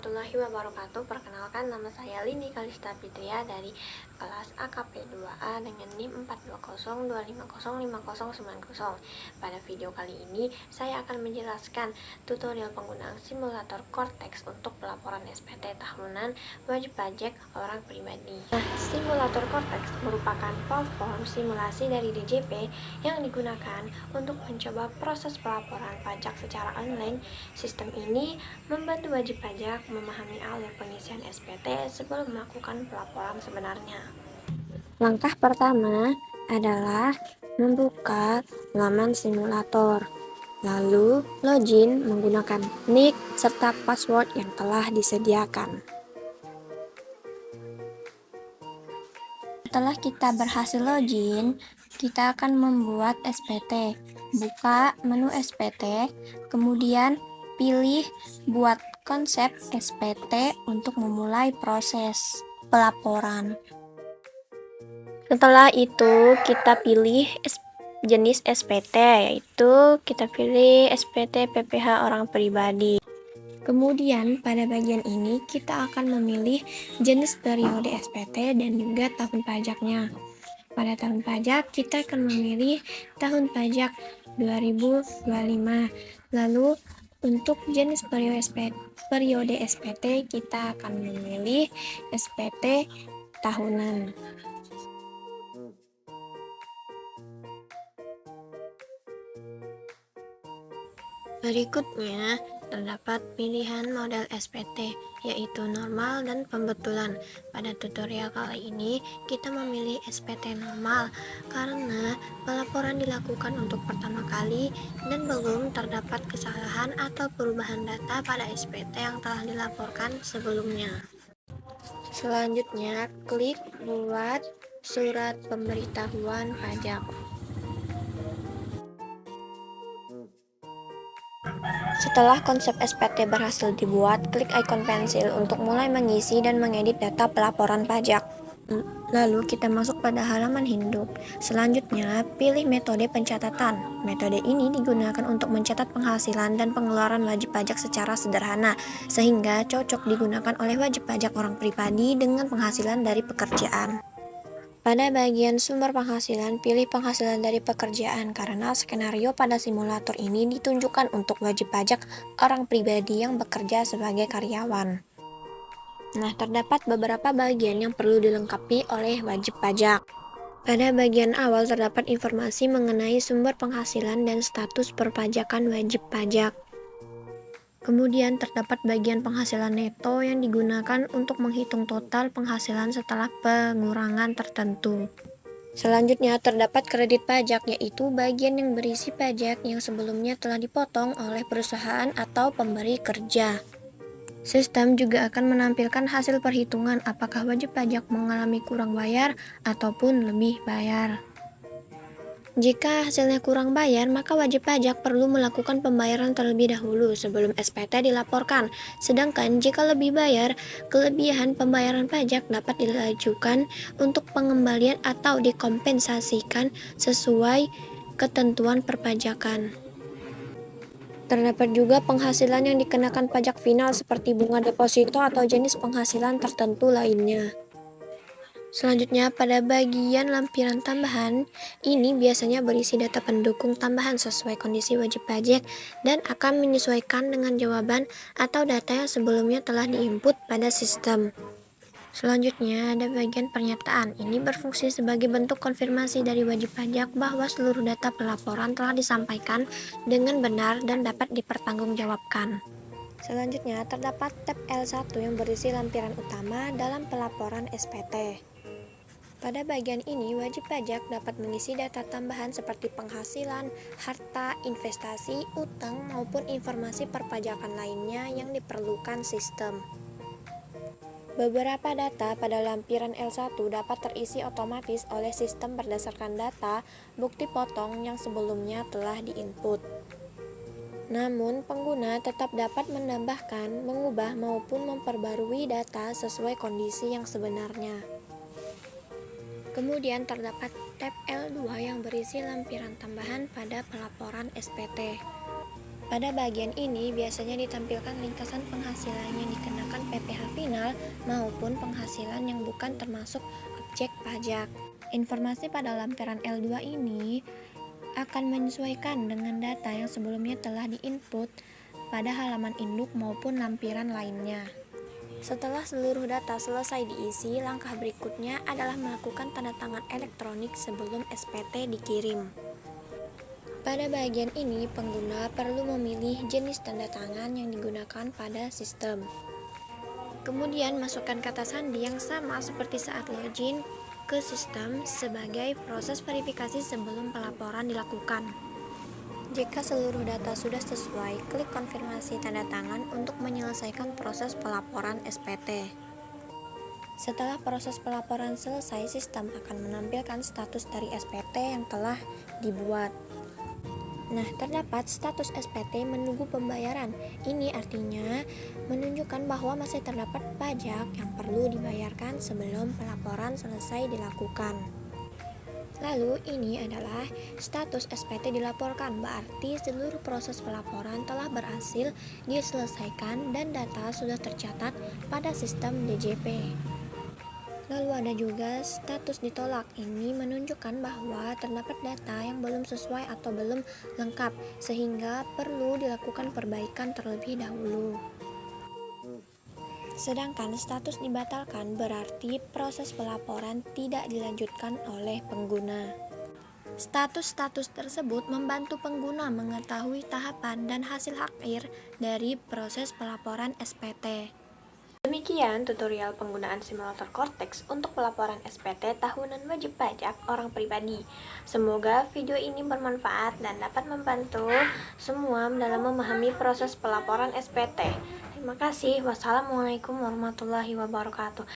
warahmatullahi wabarakatuh. Perkenalkan, nama saya Lini Kalista Fitria dari kelas AKP 2A dengan NIM 42025050990. Pada video kali ini, saya akan menjelaskan tutorial penggunaan simulator Cortex untuk pelaporan SPT tahunan wajib pajak orang pribadi. Nah, simulator Cortex merupakan platform simulasi dari DJP yang digunakan untuk mencoba proses pelaporan pajak secara online. Sistem ini membantu wajib pajak memahami alur pengisian SPT sebelum melakukan pelaporan sebenarnya. Langkah pertama adalah membuka laman simulator. Lalu, login menggunakan nick serta password yang telah disediakan. Setelah kita berhasil login, kita akan membuat SPT. Buka menu SPT, kemudian pilih buat konsep SPT untuk memulai proses pelaporan. Setelah itu, kita pilih jenis SPT, yaitu kita pilih SPT PPh orang pribadi. Kemudian pada bagian ini kita akan memilih jenis periode SPT dan juga tahun pajaknya. Pada tahun pajak kita akan memilih tahun pajak 2025. Lalu untuk jenis periode SPT kita akan memilih SPT tahunan. Berikutnya, terdapat pilihan model SPT, yaitu normal dan pembetulan. Pada tutorial kali ini, kita memilih SPT normal karena pelaporan dilakukan untuk pertama kali dan belum terdapat kesalahan atau perubahan data pada SPT yang telah dilaporkan sebelumnya. Selanjutnya, klik buat surat pemberitahuan pajak. Setelah konsep SPT berhasil dibuat, klik ikon pensil untuk mulai mengisi dan mengedit data pelaporan pajak. Lalu kita masuk pada halaman hidup. Selanjutnya, pilih metode pencatatan. Metode ini digunakan untuk mencatat penghasilan dan pengeluaran wajib pajak secara sederhana, sehingga cocok digunakan oleh wajib pajak orang pribadi dengan penghasilan dari pekerjaan. Pada bagian sumber penghasilan, pilih penghasilan dari pekerjaan karena skenario pada simulator ini ditunjukkan untuk wajib pajak orang pribadi yang bekerja sebagai karyawan. Nah, terdapat beberapa bagian yang perlu dilengkapi oleh wajib pajak. Pada bagian awal terdapat informasi mengenai sumber penghasilan dan status perpajakan wajib pajak. Kemudian terdapat bagian penghasilan neto yang digunakan untuk menghitung total penghasilan setelah pengurangan tertentu. Selanjutnya terdapat kredit pajak, yaitu bagian yang berisi pajak yang sebelumnya telah dipotong oleh perusahaan atau pemberi kerja. Sistem juga akan menampilkan hasil perhitungan apakah wajib pajak mengalami kurang bayar ataupun lebih bayar. Jika hasilnya kurang bayar, maka wajib pajak perlu melakukan pembayaran terlebih dahulu sebelum SPT dilaporkan. Sedangkan jika lebih bayar, kelebihan pembayaran pajak dapat diajukan untuk pengembalian atau dikompensasikan sesuai ketentuan perpajakan. Terdapat juga penghasilan yang dikenakan pajak final seperti bunga deposito atau jenis penghasilan tertentu lainnya. Selanjutnya, pada bagian lampiran tambahan, ini biasanya berisi data pendukung tambahan sesuai kondisi wajib pajak dan akan menyesuaikan dengan jawaban atau data yang sebelumnya telah diinput pada sistem. Selanjutnya, ada bagian pernyataan. Ini berfungsi sebagai bentuk konfirmasi dari wajib pajak bahwa seluruh data pelaporan telah disampaikan dengan benar dan dapat dipertanggungjawabkan. Selanjutnya, terdapat tab L1 yang berisi lampiran utama dalam pelaporan SPT. Pada bagian ini, wajib pajak dapat mengisi data tambahan seperti penghasilan, harta, investasi, utang, maupun informasi perpajakan lainnya yang diperlukan sistem. Beberapa data pada lampiran L1 dapat terisi otomatis oleh sistem berdasarkan data bukti potong yang sebelumnya telah diinput. Namun, pengguna tetap dapat menambahkan, mengubah, maupun memperbarui data sesuai kondisi yang sebenarnya. Kemudian terdapat tab L2 yang berisi lampiran tambahan pada pelaporan SPT. Pada bagian ini biasanya ditampilkan ringkasan penghasilan yang dikenakan PPh final maupun penghasilan yang bukan termasuk objek pajak. Informasi pada lampiran L2 ini akan menyesuaikan dengan data yang sebelumnya telah diinput pada halaman induk maupun lampiran lainnya. Setelah seluruh data selesai diisi, langkah berikutnya adalah melakukan tanda tangan elektronik sebelum SPT dikirim. Pada bagian ini, pengguna perlu memilih jenis tanda tangan yang digunakan pada sistem. Kemudian, masukkan kata sandi yang sama seperti saat login ke sistem sebagai proses verifikasi sebelum pelaporan dilakukan. Jika seluruh data sudah sesuai, klik konfirmasi tanda tangan untuk menyelesaikan proses pelaporan SPT. Setelah proses pelaporan selesai, sistem akan menampilkan status dari SPT yang telah dibuat. Nah, terdapat status SPT menunggu pembayaran. Ini artinya menunjukkan bahwa masih terdapat pajak yang perlu dibayarkan sebelum pelaporan selesai dilakukan. Lalu, ini adalah status SPT dilaporkan, berarti seluruh proses pelaporan telah berhasil diselesaikan dan data sudah tercatat pada sistem DJP. Lalu ada juga status ditolak. Ini menunjukkan bahwa terdapat data yang belum sesuai atau belum lengkap, sehingga perlu dilakukan perbaikan terlebih dahulu. Sedangkan status dibatalkan berarti proses pelaporan tidak dilanjutkan oleh pengguna. Status-status tersebut membantu pengguna mengetahui tahapan dan hasil akhir dari proses pelaporan SPT. Demikian tutorial penggunaan simulator Cortex untuk pelaporan SPT tahunan wajib pajak orang pribadi. Semoga video ini bermanfaat dan dapat membantu semua dalam memahami proses pelaporan SPT. Terima kasih. Wassalamualaikum warahmatullahi wabarakatuh.